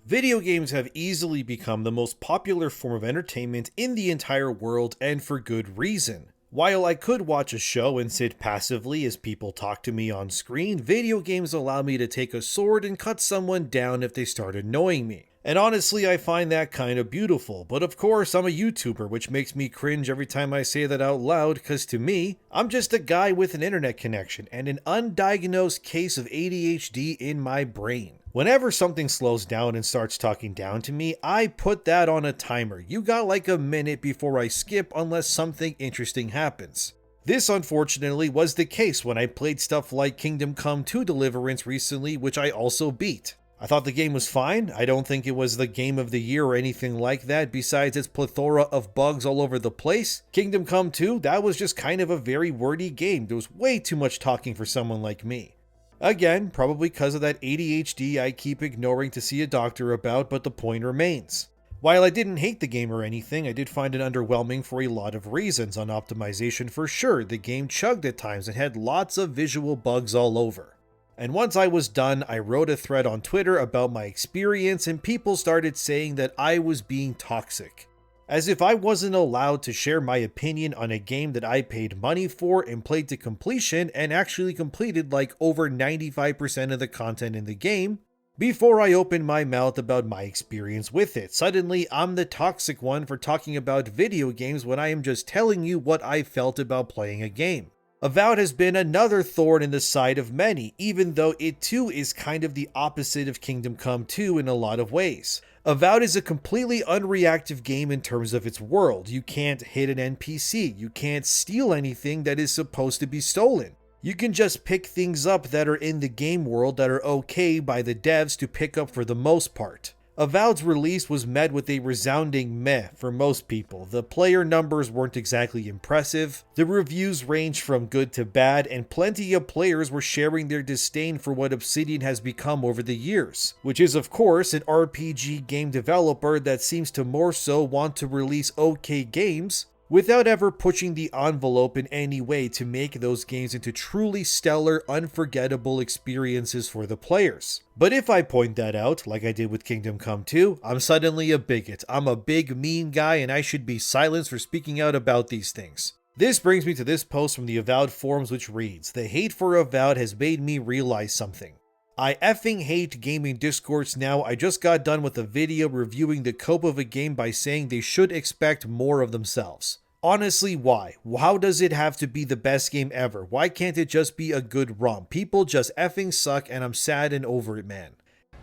Video games have easily become the most popular form of entertainment in the entire world, and for good reason. While I could watch a show and sit passively as people talk to me on screen, video games allow me to take a sword and cut someone down if they start annoying me. And honestly, I find that kind of beautiful, but of course I'm a YouTuber, which makes me cringe every time I say that out loud, cause to me, I'm just a guy with an internet connection and an undiagnosed case of ADHD in my brain. Whenever something slows down and starts talking down to me, I put that on a timer. You got like a minute before I skip unless something interesting happens. This unfortunately was the case when I played stuff like Kingdom Come 2 Deliverance recently, which I also beat. I thought the game was fine. I don't think it was the game of the year or anything like that besides its plethora of bugs all over the place. Kingdom Come 2, that was just kind of a very wordy game. There was way too much talking for someone like me. Again, probably because of that ADHD I keep ignoring to see a doctor about, but the point remains. While I didn't hate the game or anything, I did find it underwhelming for a lot of reasons. On optimization for sure, the game chugged at times and had lots of visual bugs all over. And once I was done, I wrote a thread on Twitter about my experience and people started saying that I was being toxic. As if I wasn't allowed to share my opinion on a game that I paid money for and played to completion and actually completed like over 95% of the content in the game before I opened my mouth about my experience with it. Suddenly, I'm the toxic one for talking about video games when I am just telling you what I felt about playing a game. Avowed has been another thorn in the side of many, even though it too is kind of the opposite of Kingdom Come 2 in a lot of ways. Avowed is a completely unreactive game in terms of its world. You can't hit an NPC, you can't steal anything that is supposed to be stolen. You can just pick things up that are in the game world that are okay by the devs to pick up for the most part. Avowed's release was met with a resounding meh for most people. The player numbers weren't exactly impressive, the reviews ranged from good to bad, and plenty of players were sharing their disdain for what Obsidian has become over the years, which is of course an RPG game developer that seems to more so want to release okay games without ever pushing the envelope in any way to make those games into truly stellar, unforgettable experiences for the players. But if I point that out, like I did with Kingdom Come 2, I'm suddenly a bigot. I'm a big, mean guy and I should be silenced for speaking out about these things. This brings me to this post from the Avowed forums which reads, "The hate for Avowed has made me realize something. I effing hate gaming discourse now. I just got done with a video reviewing the cope of a game by saying they should expect more of themselves. Honestly, why? How does it have to be the best game ever? Why can't it just be a good ROM? People just effing suck and I'm sad and over it, man."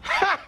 Ha!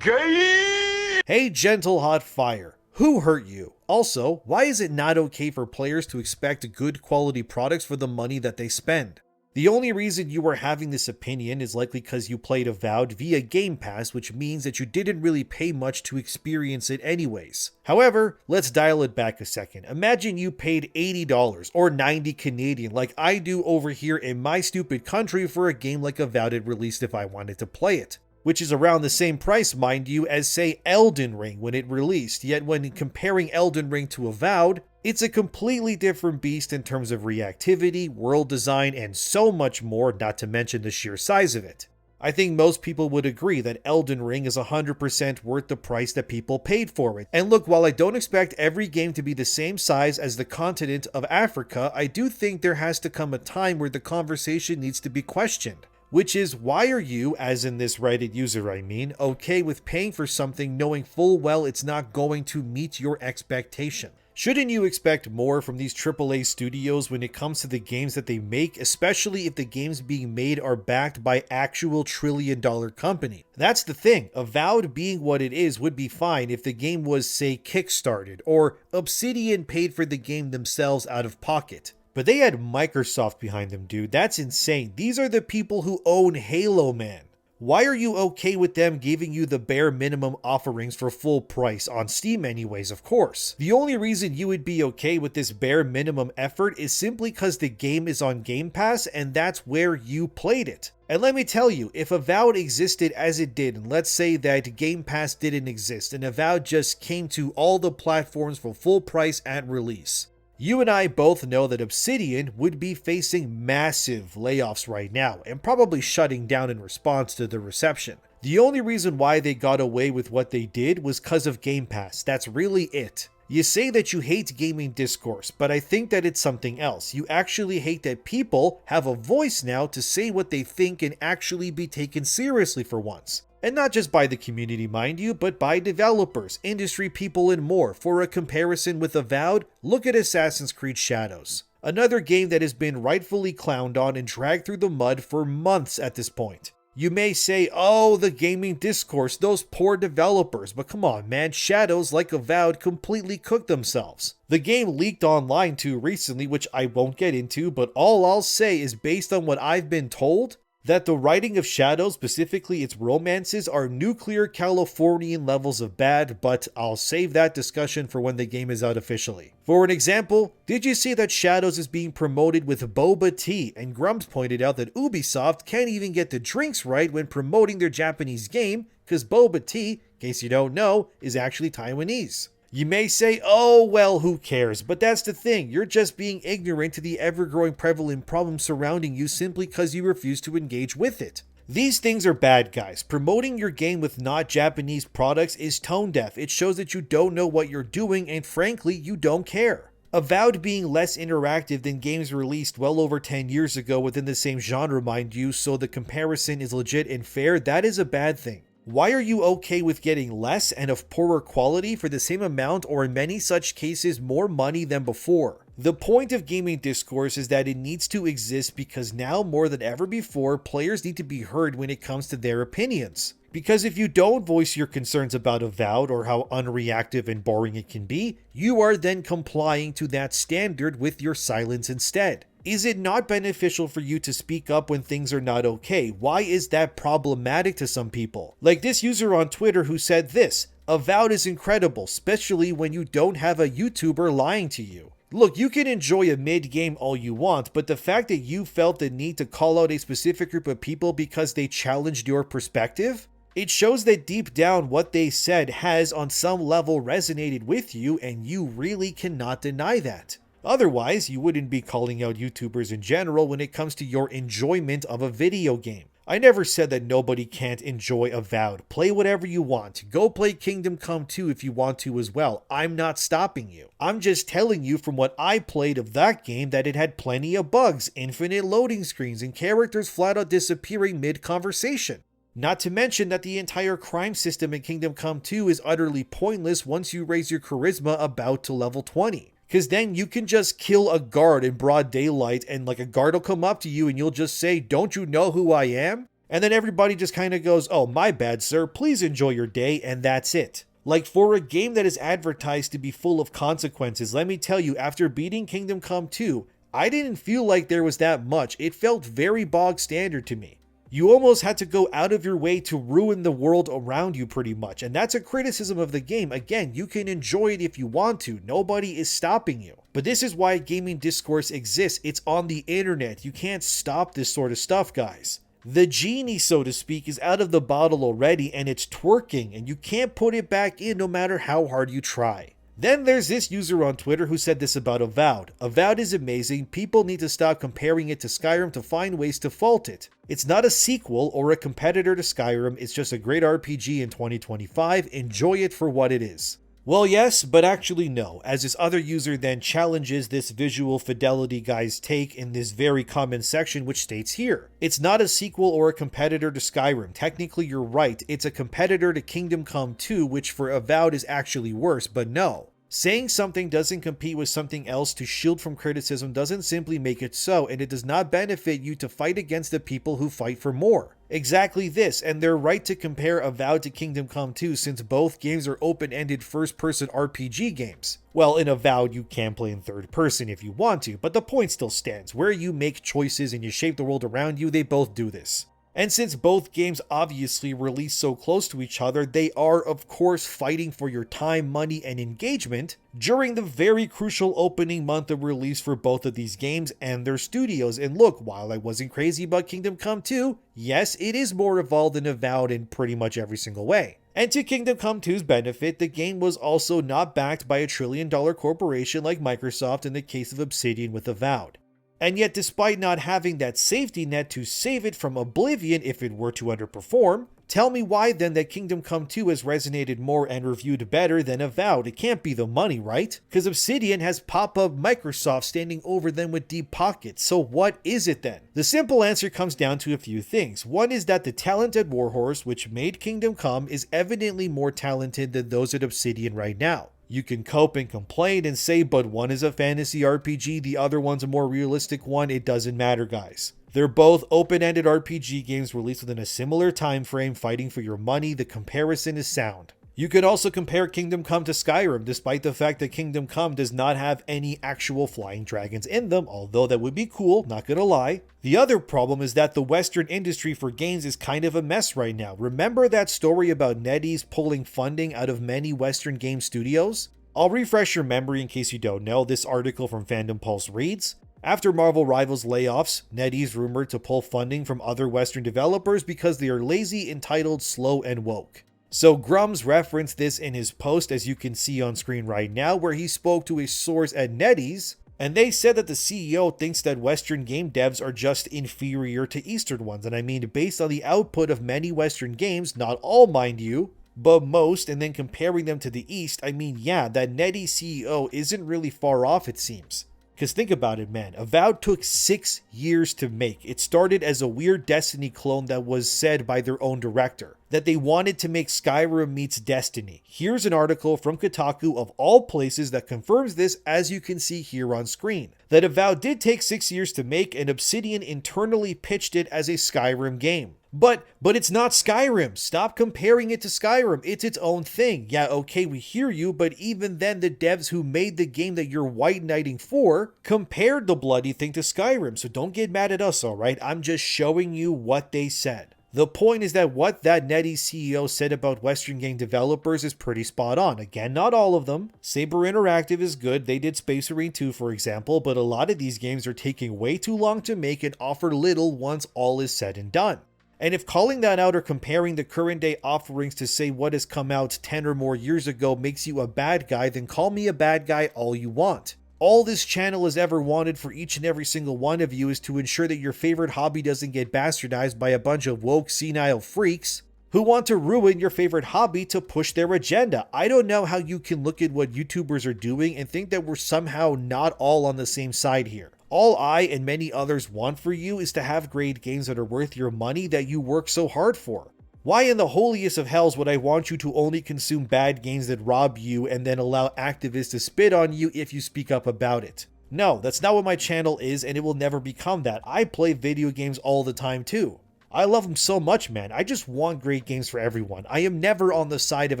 Gay! Hey, gentle hot fire. Who hurt you? Also, why is it not okay for players to expect good quality products for the money that they spend? The only reason you are having this opinion is likely because you played Avowed via Game Pass, which means that you didn't really pay much to experience it anyways. However, let's dial it back a second. Imagine you paid $80 or 90 Canadian like I do over here in my stupid country for a game like Avowed had released if I wanted to play it. Which is around the same price, mind you, as say Elden Ring when it released, yet when comparing Elden Ring to Avowed, it's a completely different beast in terms of reactivity, world design, and so much more, not to mention the sheer size of it. I think most people would agree that Elden Ring is 100% worth the price that people paid for it. And look, while I don't expect every game to be the same size as the continent of Africa, I do think there has to come a time where the conversation needs to be questioned. Which is, why are you, as in this Reddit user I mean, okay with paying for something knowing full well it's not going to meet your expectation? Shouldn't you expect more from these AAA studios when it comes to the games that they make, especially if the games being made are backed by actual trillion-dollar company? That's the thing, Avowed being what it is would be fine if the game was, say, kickstarted, or Obsidian paid for the game themselves out of pocket. But they had Microsoft behind them, dude. That's insane. These are the people who own Halo, man. Why are you okay with them giving you the bare minimum offerings for full price, on Steam anyways, of course? The only reason you would be okay with this bare minimum effort is simply because the game is on Game Pass and that's where you played it. And let me tell you, if Avowed existed as it did, and let's say that Game Pass didn't exist and Avowed just came to all the platforms for full price at release, you and I both know that Obsidian would be facing massive layoffs right now and probably shutting down in response to the reception. The only reason why they got away with what they did was cause of Game Pass. That's really it. You say that you hate gaming discourse, but I think that it's something else. You actually hate that people have a voice now to say what they think and actually be taken seriously for once. And not just by the community, mind you, but by developers, industry people, and more. For a comparison with Avowed, look at Assassin's Creed Shadows. Another game that has been rightfully clowned on and dragged through the mud for months at this point. You may say, oh, the gaming discourse, those poor developers, but come on man, Shadows, like Avowed, completely cooked themselves. The game leaked online too recently, which I won't get into, but all I'll say is based on what I've been told, that the writing of Shadows, specifically its romances, are nuclear Californian levels of bad, but I'll save that discussion for when the game is out officially. For an example, did you see that Shadows is being promoted with boba tea, and Grumps pointed out that Ubisoft can't even get the drinks right when promoting their Japanese game, because boba tea, in case you don't know, is actually Taiwanese. You may say, oh well, who cares? But that's the thing, you're just being ignorant to the ever-growing prevalent problem surrounding you simply because you refuse to engage with it. These things are bad, guys. Promoting your game with not Japanese products is tone deaf. It shows that you don't know what you're doing and frankly, you don't care. Avowed being less interactive than games released well over 10 years ago within the same genre, mind you, so the comparison is legit and fair, that is a bad thing. Why are you okay with getting less and of poorer quality for the same amount or in many such cases more money than before? The point of gaming discourse is that it needs to exist because now more than ever before, players need to be heard when it comes to their opinions. Because if you don't voice your concerns about Avowed or how unreactive and boring it can be, you are then complying to that standard with your silence instead. Is it not beneficial for you to speak up when things are not okay? Why is that problematic to some people? Like this user on Twitter who said this, Avowed is incredible, especially when you don't have a YouTuber lying to you. Look, you can enjoy a mid-game all you want, but the fact that you felt the need to call out a specific group of people because they challenged your perspective? It shows that deep down what they said has on some level resonated with you and you really cannot deny that. Otherwise, you wouldn't be calling out YouTubers in general when it comes to your enjoyment of a video game. I never said that nobody can't enjoy Avowed. Play whatever you want. Go play Kingdom Come 2 if you want to as well. I'm not stopping you. I'm just telling you from what I played of that game that it had plenty of bugs, infinite loading screens, and characters flat out disappearing mid-conversation. Not to mention that the entire crime system in Kingdom Come 2 is utterly pointless once you raise your charisma about to level 20. Because then you can just kill a guard in broad daylight and like a guard will come up to you and you'll just say, don't you know who I am? And then everybody just kind of goes, oh, my bad, sir, please enjoy your day, and that's it. Like for a game that is advertised to be full of consequences, let me tell you, after beating Kingdom Come 2, I didn't feel like there was that much. It felt very bog standard to me. You almost had to go out of your way to ruin the world around you pretty much, and that's a criticism of the game. Again, you can enjoy it if you want to, nobody is stopping you. But this is why gaming discourse exists, it's on the internet, you can't stop this sort of stuff, guys. The genie, so to speak, is out of the bottle already and it's twerking, and you can't put it back in no matter how hard you try. Then there's this user on Twitter who said this about Avowed. Avowed is amazing, people need to stop comparing it to Skyrim to find ways to fault it. It's not a sequel or a competitor to Skyrim, it's just a great RPG in 2025, enjoy it for what it is. Well yes, but actually no, as this other user then challenges this visual fidelity guy's take in this very comment section which states here. It's not a sequel or a competitor to Skyrim, technically you're right, it's a competitor to Kingdom Come 2 which for Avowed is actually worse, but no. Saying something doesn't compete with something else to shield from criticism doesn't simply make it so, and it does not benefit you to fight against the people who fight for more. Exactly this, and they're right to compare Avowed to Kingdom Come 2 since both games are open-ended first-person RPG games. Well, in Avowed you can play in third person if you want to, but the point still stands. Where you make choices and you shape the world around you, they both do this. And since both games obviously release so close to each other, they are of course fighting for your time, money, and engagement during the very crucial opening month of release for both of these games and their studios. And look, while I wasn't crazy about Kingdom Come 2, yes, it is more evolved than Avowed in pretty much every single way. And to Kingdom Come 2's benefit, the game was also not backed by a trillion-dollar corporation like Microsoft in the case of Obsidian with Avowed. And yet, despite not having that safety net to save it from oblivion if it were to underperform, Tell me why then that Kingdom Come 2 has resonated more and reviewed better than Avowed. It can't be the money, right? Because Obsidian has pop-up Microsoft standing over them with deep pockets, so what is it then? The simple answer comes down to a few things. One is that the talent at Warhorse, which made Kingdom Come, is evidently more talented than those at Obsidian right now. You can cope and complain and say, but one is a fantasy RPG, the other one's a more realistic one. It doesn't matter, guys. They're both open-ended RPG games released within a similar time frame, fighting for your money. The comparison is sound. You could also compare Kingdom Come to Skyrim, despite the fact that Kingdom Come does not have any actual flying dragons in them, although that would be cool, not gonna lie. The other problem is that the Western industry for games is kind of a mess right now. Remember that story about NetEase pulling funding out of many Western game studios? I'll refresh your memory in case you don't know. This article from Fandom Pulse reads, after Marvel Rivals layoffs, NetEase rumored to pull funding from other Western developers because they are lazy, entitled, slow, and woke. So Grums referenced this in his post, as you can see on screen right now, where he spoke to a source at NetEase, and they said that the CEO thinks that Western game devs are just inferior to Eastern ones. And I mean, based on the output of many Western games, not all mind you, but most, and then comparing them to the East, I mean, yeah, that NetEase CEO isn't really far off, it seems. Because think about it, man. Avowed took 6 years to make. It started as a weird Destiny clone that was said by their own director that they wanted to make Skyrim meets Destiny. Here's an article from Kotaku of all places that confirms this, as you can see here on screen. That Avowed did take 6 years to make, and Obsidian internally pitched it as a Skyrim game. But it's not Skyrim. Stop comparing it to Skyrim. It's its own thing. Yeah, okay, we hear you, but even then the devs who made the game that you're white knighting for compared the bloody thing to Skyrim. So don't get mad at us, alright? I'm just showing you what they said. The point is that what that NetEase CEO said about Western game developers is pretty spot on. Again, not all of them. Saber Interactive is good. They did Space Marine 2, for example, but a lot of these games are taking way too long to make and offer little once all is said and done. And if calling that out or comparing the current day offerings to say what has come out 10 or more years ago makes you a bad guy, then call me a bad guy all you want. All this channel has ever wanted for each and every single one of you is to ensure that your favorite hobby doesn't get bastardized by a bunch of woke, senile freaks who want to ruin your favorite hobby to push their agenda. I don't know how you can look at what YouTubers are doing and think that we're somehow not all on the same side here. All I and many others want for you is to have great games that are worth your money that you work so hard for. Why in the holiest of hells would I want you to only consume bad games that rob you and then allow activists to spit on you if you speak up about it? No, that's not what my channel is, and it will never become that. I play video games all the time too. I love them so much, man. I just want great games for everyone. I am never on the side of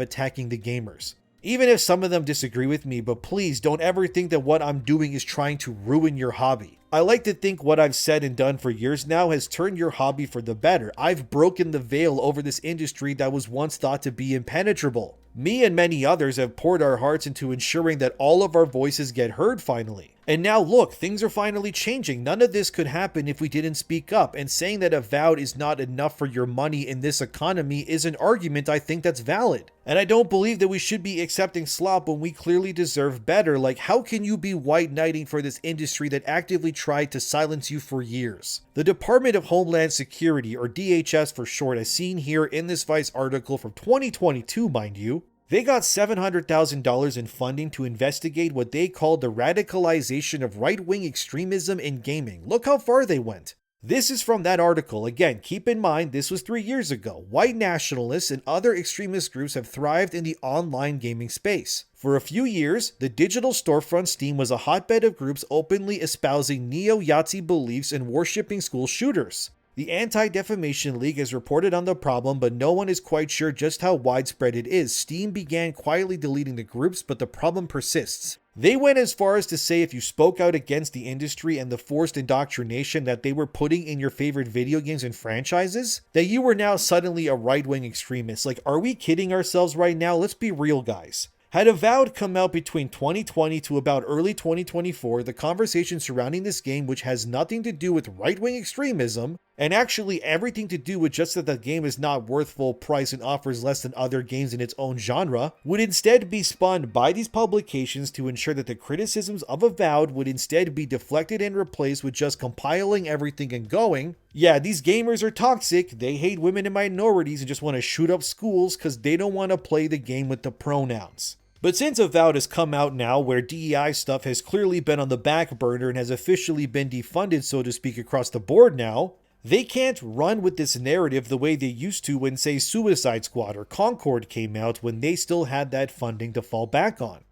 attacking the gamers. Even if some of them disagree with me, but please don't ever think that what I'm doing is trying to ruin your hobby. I like to think what I've said and done for years now has turned your hobby for the better. I've broken the veil over this industry that was once thought to be impenetrable. Me and many others have poured our hearts into ensuring that all of our voices get heard finally. And now look, things are finally changing. None of this could happen if we didn't speak up, and saying that Avowed is not enough for your money in this economy is an argument I think that's valid. And I don't believe that we should be accepting slop when we clearly deserve better. Like, how can you be white knighting for this industry that actively tried to silence you for years? The Department of Homeland Security, or DHS for short, as seen here in this Vice article from 2022, mind you, they got $700,000 in funding to investigate what they called the radicalization of right-wing extremism in gaming. Look how far they went. This is from that article. Again, keep in mind this was 3 years ago. White nationalists and other extremist groups have thrived in the online gaming space. For a few years, the digital storefront Steam was a hotbed of groups openly espousing neo-Yahtzee beliefs and worshipping school shooters. The Anti-Defamation League has reported on the problem, but no one is quite sure just how widespread it is. Steam began quietly deleting the groups, but the problem persists. They went as far as to say if you spoke out against the industry and the forced indoctrination that they were putting in your favorite video games and franchises, that you were now suddenly a right-wing extremist. Like, are we kidding ourselves right now? Let's be real, guys. Had Avowed come out between 2020 to about early 2024, the conversation surrounding this game, which has nothing to do with right-wing extremism, and actually everything to do with just that the game is not worth full price and offers less than other games in its own genre, would instead be spun by these publications to ensure that the criticisms of Avowed would instead be deflected and replaced with just compiling everything and going, yeah, these gamers are toxic, they hate women and minorities and just want to shoot up schools because they don't want to play the game with the pronouns. But since Avowed has come out now, where DEI stuff has clearly been on the back burner and has officially been defunded, so to speak, across the board now, they can't run with this narrative the way they used to when, say, Suicide Squad or Concord came out, when they still had that funding to fall back on.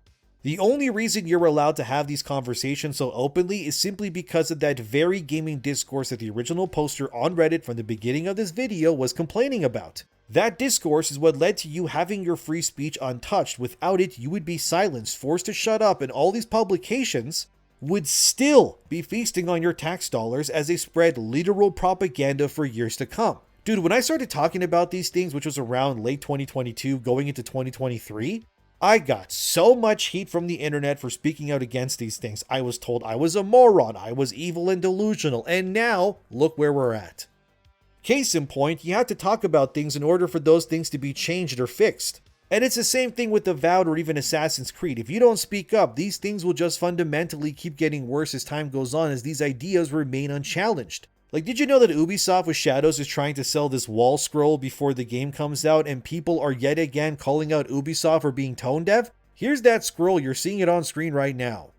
The only reason you're allowed to have these conversations so openly is simply because of that very gaming discourse that the original poster on Reddit from the beginning of this video was complaining about. That discourse is what led to you having your free speech untouched. Without it, you would be silenced, forced to shut up, and all these publications would still be feasting on your tax dollars as they spread literal propaganda for years to come. Dude, when I started talking about these things, which was around late 2022 going into 2023, I got so much heat from the internet for speaking out against these things. I was told I was a moron, I was evil and delusional, and now, look where we're at. Case in point, you have to talk about things in order for those things to be changed or fixed. And it's the same thing with Avowed or even Assassin's Creed. If you don't speak up, these things will just fundamentally keep getting worse as time goes on, as these ideas remain unchallenged. Like, did you know that Ubisoft with Shadows is trying to sell this wall scroll before the game comes out, and people are yet again calling out Ubisoft for being tone deaf? Here's that scroll, you're seeing it on screen right now.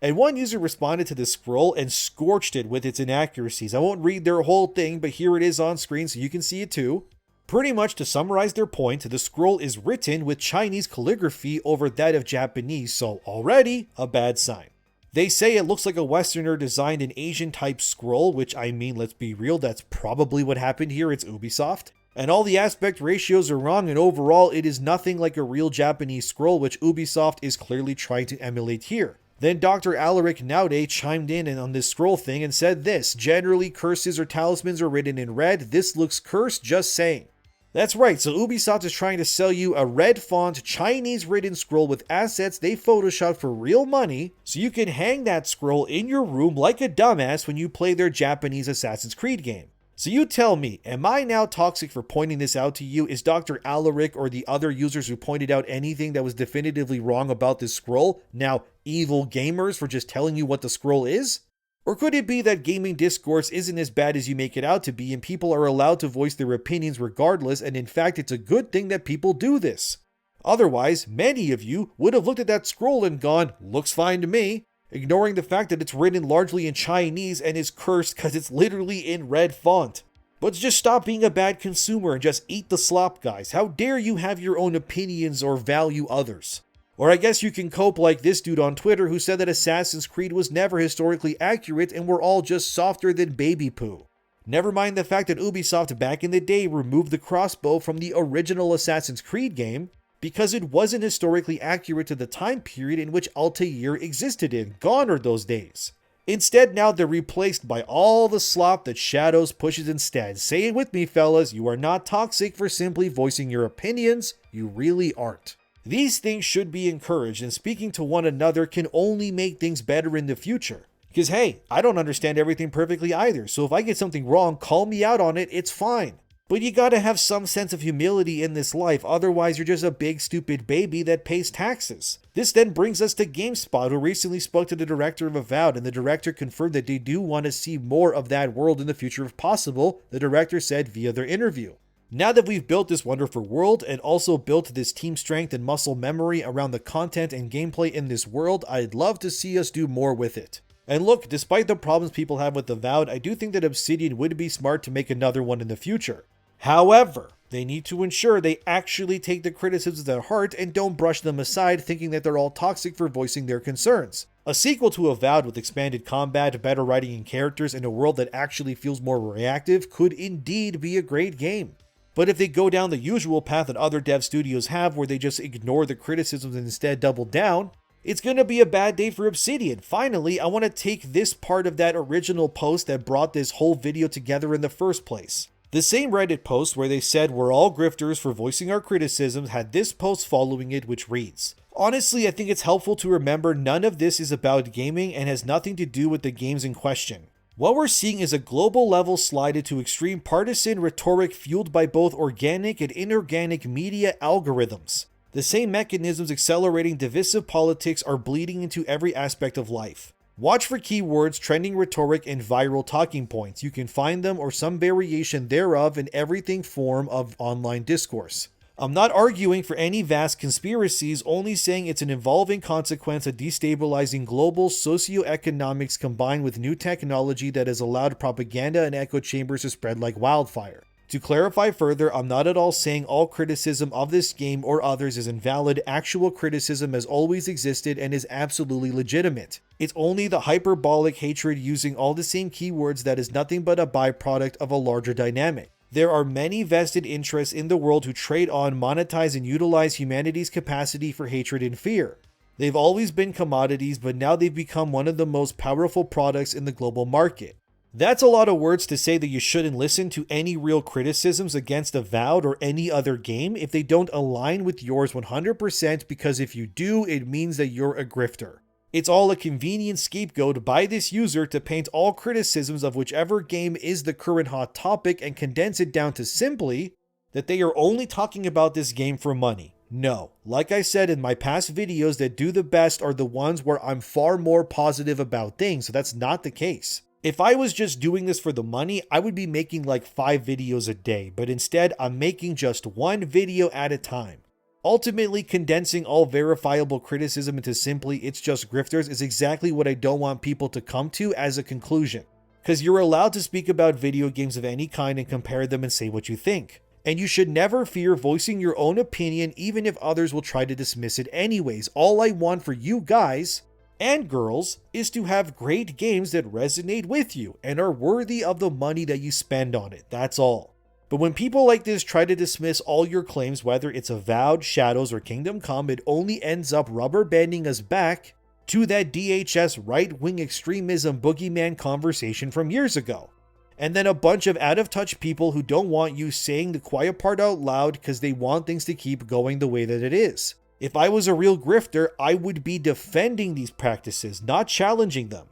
And one user responded to this scroll and scorched it with its inaccuracies. I won't read their whole thing, but here it is on screen so you can see it too. Pretty much to summarize their point, the scroll is written with Chinese calligraphy over that of Japanese, so already a bad sign. They say it looks like a Westerner designed an Asian type scroll, which, I mean, let's be real, that's probably what happened here, it's Ubisoft. And all the aspect ratios are wrong, and overall it is nothing like a real Japanese scroll, which Ubisoft is clearly trying to emulate here. Then Dr. Alaric Naude chimed in on this scroll thing and said this: generally curses or talismans are written in red, this looks cursed, just saying. That's right, so Ubisoft is trying to sell you a red font, Chinese written scroll with assets they photoshopped for real money, so you can hang that scroll in your room like a dumbass when you play their Japanese Assassin's Creed game. So you tell me, am I now toxic for pointing this out to you? Is Dr. Alaric or the other users who pointed out anything that was definitively wrong about this scroll now evil gamers for just telling you what the scroll is? Or could it be that gaming discourse isn't as bad as you make it out to be and people are allowed to voice their opinions regardless, and in fact it's a good thing that people do this? Otherwise, many of you would have looked at that scroll and gone, looks fine to me, ignoring the fact that it's written largely in Chinese and is cursed because it's literally in red font. But just stop being a bad consumer and just eat the slop, guys. How dare you have your own opinions or value others? Or I guess you can cope like this dude on Twitter who said that Assassin's Creed was never historically accurate and we're all just softer than baby poo. Never mind the fact that Ubisoft back in the day removed the crossbow from the original Assassin's Creed game because it wasn't historically accurate to the time period in which Altair existed in. Gone are those days. Instead, now they're replaced by all the slop that Shadows pushes instead. Say it with me, fellas, you are not toxic for simply voicing your opinions. You really aren't. These things should be encouraged, and speaking to one another can only make things better in the future. Because hey, I don't understand everything perfectly either, so if I get something wrong, call me out on it, it's fine. But you gotta have some sense of humility in this life, otherwise you're just a big stupid baby that pays taxes. This then brings us to GameSpot, who recently spoke to the director of Avowed, and the director confirmed that they do want to see more of that world in the future if possible, the director said via their interview. Now that we've built this wonderful world and also built this team strength and muscle memory around the content and gameplay in this world, I'd love to see us do more with it. And look, despite the problems people have with Avowed, I do think that Obsidian would be smart to make another one in the future. However, they need to ensure they actually take the criticisms at heart and don't brush them aside thinking that they're all toxic for voicing their concerns. A sequel to Avowed with expanded combat, better writing and characters, and a world that actually feels more reactive could indeed be a great game. But if they go down the usual path that other dev studios have where they just ignore the criticisms and instead double down, it's going to be a bad day for Obsidian. Finally, I want to take this part of that original post that brought this whole video together in the first place. The same Reddit post where they said we're all grifters for voicing our criticisms had this post following it, which reads, honestly, I think it's helpful to remember none of this is about gaming and has nothing to do with the games in question. What we're seeing is a global level slide into extreme partisan rhetoric fueled by both organic and inorganic media algorithms. The same mechanisms accelerating divisive politics are bleeding into every aspect of life. Watch for keywords, trending rhetoric, and viral talking points. You can find them or some variation thereof in everything form of online discourse. I'm not arguing for any vast conspiracies, only saying it's an evolving consequence of destabilizing global socioeconomics combined with new technology that has allowed propaganda and echo chambers to spread like wildfire. To clarify further, I'm not at all saying all criticism of this game or others is invalid. Actual criticism has always existed and is absolutely legitimate. It's only the hyperbolic hatred using all the same keywords that is nothing but a byproduct of a larger dynamic. There are many vested interests in the world who trade on, monetize, and utilize humanity's capacity for hatred and fear. They've always been commodities, but now they've become one of the most powerful products in the global market. That's a lot of words to say that you shouldn't listen to any real criticisms against Avowed or any other game if they don't align with yours 100%, because if you do, it means that you're a grifter. It's all a convenient scapegoat by this user to paint all criticisms of whichever game is the current hot topic and condense it down to simply that they are only talking about this game for money. No, like I said in my past videos, that do the best are the ones where I'm far more positive about things, so that's not the case. If I was just doing this for the money, I would be making like 5 videos a day, but instead I'm making just one video at a time. Ultimately, condensing all verifiable criticism into simply "it's just grifters" is exactly what I don't want people to come to as a conclusion. Because you're allowed to speak about video games of any kind and compare them and say what you think. And you should never fear voicing your own opinion, even if others will try to dismiss it anyways. All I want for you guys and girls is to have great games that resonate with you and are worthy of the money that you spend on it. That's all. But when people like this try to dismiss all your claims, whether it's Avowed, Shadows, or Kingdom Come, it only ends up rubber banding us back to that DHS right-wing extremism boogeyman conversation from years ago. And then a bunch of out-of-touch people who don't want you saying the quiet part out loud because they want things to keep going the way that it is. If I was a real grifter, I would be defending these practices, not challenging them.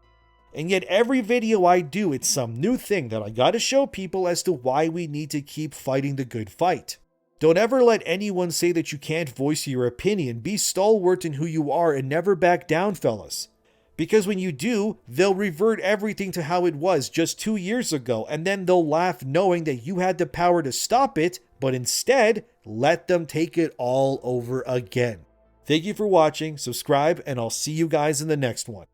And yet every video I do, it's some new thing that I gotta show people as to why we need to keep fighting the good fight. Don't ever let anyone say that you can't voice your opinion. Be stalwart in who you are and never back down, fellas. Because when you do, they'll revert everything to how it was just 2 years ago, and then they'll laugh knowing that you had the power to stop it, but instead, let them take it all over again. Thank you for watching, subscribe, and I'll see you guys in the next one.